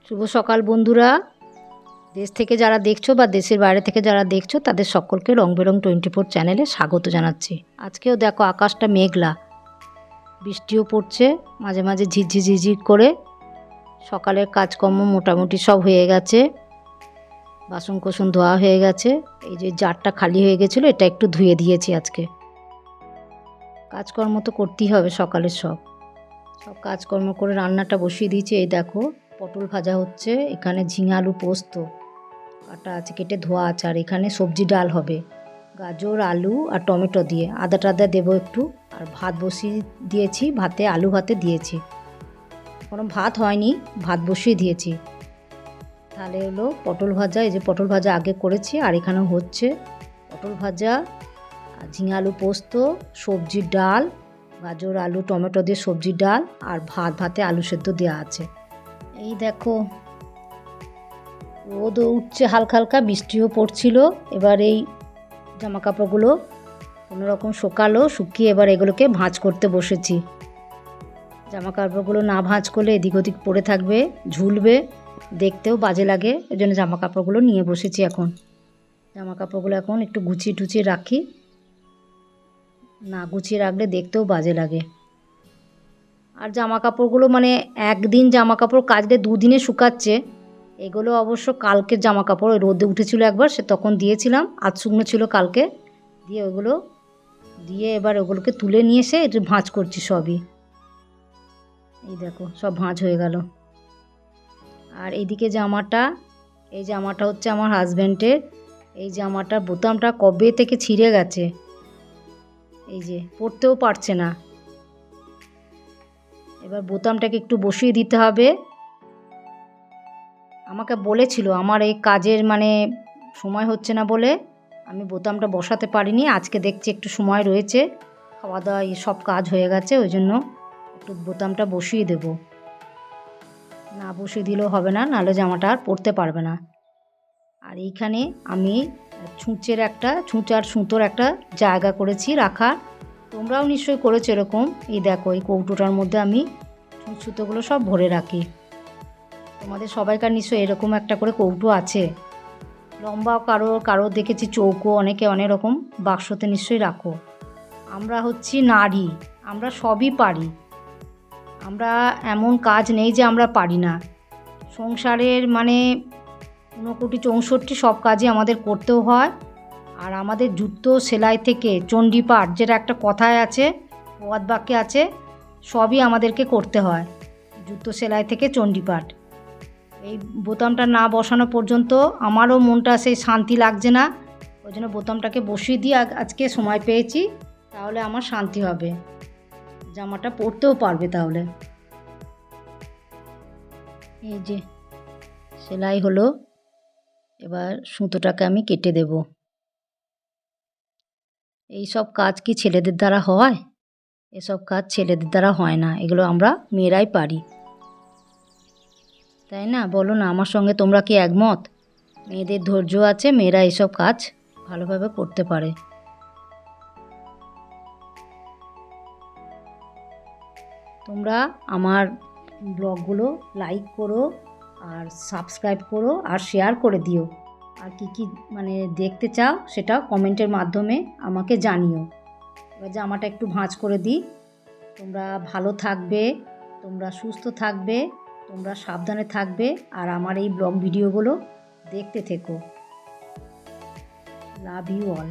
শুভ সকাল বন্ধুরা। দেশ থেকে যারা দেখছো বা দেশের বাইরে থেকে যারা দেখছো তাদের সকলকে রং বেরং 24 চ্যানেলে স্বাগত জানাচ্ছি। আজকেও দেখো আকাশটা মেঘলা, বৃষ্টিও পড়ছে মাঝে মাঝে ঝিরঝির ঝিরঝির করে। সকালের কাজকর্ম মোটামুটি সব হয়ে গেছে, বাসন কোসন ধোয়া হয়ে গেছে। এই যে জারটা খালি হয়ে গেছিলো, এটা একটু ধুয়ে দিয়েছি আজকে। কাজকর্ম তো করতেই হবে, সকালের সব কাজকর্ম করে রান্নাটা বসিয়ে দিয়েছি। এই দেখো পটল ভাজা হচ্ছে, এখানে ঝিঙে আলু পোস্ত কাটা আছে, কেটে ধোয়া আছে, আর এখানে সবজি ডাল হবে গাজর আলু আর টমেটো দিয়ে, আদা টাদা দেবো একটু। আর ভাত বসিয়ে দিয়েছি, ভাতে আলু ভাতে দিয়েছি, কোনো ভাত হয়নি, ভাত বসিয়ে দিয়েছি। তাহলে হলো পটল ভাজা, এই যে পটল ভাজা আগে করেছি, আর এখানে হচ্ছে পটল ভাজা, ঝিঙে আলু পোস্ত, সবজির ডাল, গাজর আলু টমেটো দিয়ে সবজির ডাল, আর ভাতে আলু সেদ্ধ দেওয়া আছে। এই দেখো রোদও উঠছে হালকা হালকা, বৃষ্টিও পড়ছিল। এবার এই জামা কাপড়গুলো কোনোরকম শুকালো, শুকিয়ে এবার এগুলোকে ভাঁজ করতে বসেছি। জামা কাপড়গুলো না ভাঁজ করলে এদিক ওদিক পড়ে থাকবে, ঝুলবে, দেখতেও বাজে লাগে। এই জন্য জামা কাপড়গুলো নিয়ে বসেছি। এখন জামা কাপড়গুলো এখন একটু গুছিয়ে টুচিয়ে রাখি, না গুছিয়ে রাখলে দেখতেও বাজে লাগে। আর জামা কাপড়গুলো মানে একদিন জামা কাপড় কাচলে দুদিনে শুকাচ্ছে। এগুলো অবশ্য কালকের জামা কাপড়, ওই রোদে উঠেছিল একবার, সে তখন দিয়েছিলাম, আজ শুকনো ছিল কালকে দিয়ে, ওগুলো দিয়ে এবার ওগুলোকে তুলে নিয়ে এসে একটু ভাঁজ করছি সবই। এই দেখো সব ভাঁজ হয়ে গেল। আর এইদিকে জামাটা, এই জামাটা হচ্ছে আমার হাজব্যান্ডের। এই জামাটার বোতামটা কবে থেকে ছিঁড়ে গেছে, এই যে পরতেও পারছে না। এবার বোতামটাকে একটু বসিয়ে দিতে হবে। আমাকে বলেছিল, আমার এই কাজের মানে সময় হচ্ছে না বলে আমি বোতামটা বসাতে পারিনি। আজকে দেখছি একটু সময় রয়েছে, খাওয়া দাওয়া সব কাজ হয়ে গেছে, ওই জন্য একটু বোতামটা বসিয়ে দেব। না বসিয়ে দিলেও হবে না, নাহলে জামাটা আর পরতে পারবে না। আর এইখানে আমি ছুঁচ আর সুতোর একটা জায়গা করেছি রাখার, তোমরাও নিশ্চয়ই করেছো এরকম। এই দেখো এই কৌটোটার মধ্যে আমি ছুঁচ সুতোগুলো সব ভরে রাখি। তোমাদের সবাইকার নিশ্চয়ই এরকম একটা করে কৌটো আছে, লম্বা কারো দেখেছি চৌকো, অনেকে অনেক রকম বাক্সতে নিশ্চয়ই রাখো। আমরা হচ্ছি নারী, আমরা সবই পারি, আমরা এমন কাজ নেই যে আমরা পারি না। সংসারের মানে 59 সব কাজই আমাদের করতেও হয়। আর আমাদের জুতো সেলাই থেকে চণ্ডীপাঠ, যেটা একটা কথায় আছে, প্রবাদ বাক্যে আছে, সবই আমাদেরকে করতে হয়, জুতো সেলাই থেকে চণ্ডীপাঠ। এই বোতামটা না বসানো পর্যন্ত আমারও মনটা সেই শান্তি লাগছে না, ওই জন্য বোতামটাকে বসিয়ে দিয়ে আজকে সময় পেয়েছি, তাহলে আমার শান্তি হবে, জামাটা পরতেও পারবে তাহলে। এই যে সেলাই হলো, এবার সুতোটাকে আমি কেটে দেব। এই সব কাজ কি ছেলেদের দ্বারা হয়? এসব কাজ ছেলেদের দ্বারা হয় না, এগুলো আমরা মেয়েরাই পারি, তাই না? বলো না, আমার সঙ্গে তোমরা কি একমত? মেয়েদের ধৈর্য আছে, মেয়েরা এসব কাজ ভালোভাবে করতে পারে। তোমরা আমার ব্লগগুলো লাইক করো, আর সাবস্ক্রাইব করো, আর শেয়ার করে দিও। আর কি মানে দেখতে চাও সেটা কমেন্টের মাধ্যমে আমাকে জানিও। এবার জামাটা একটু ভাঁজ করে দিই। তোমরা ভালো থাকবে, তোমরা সুস্থ থাকবে, তোমরা সাবধানে থাকবে, আর আমার এই ব্লগ ভিডিওগুলো দেখতে থেকো। Love you all.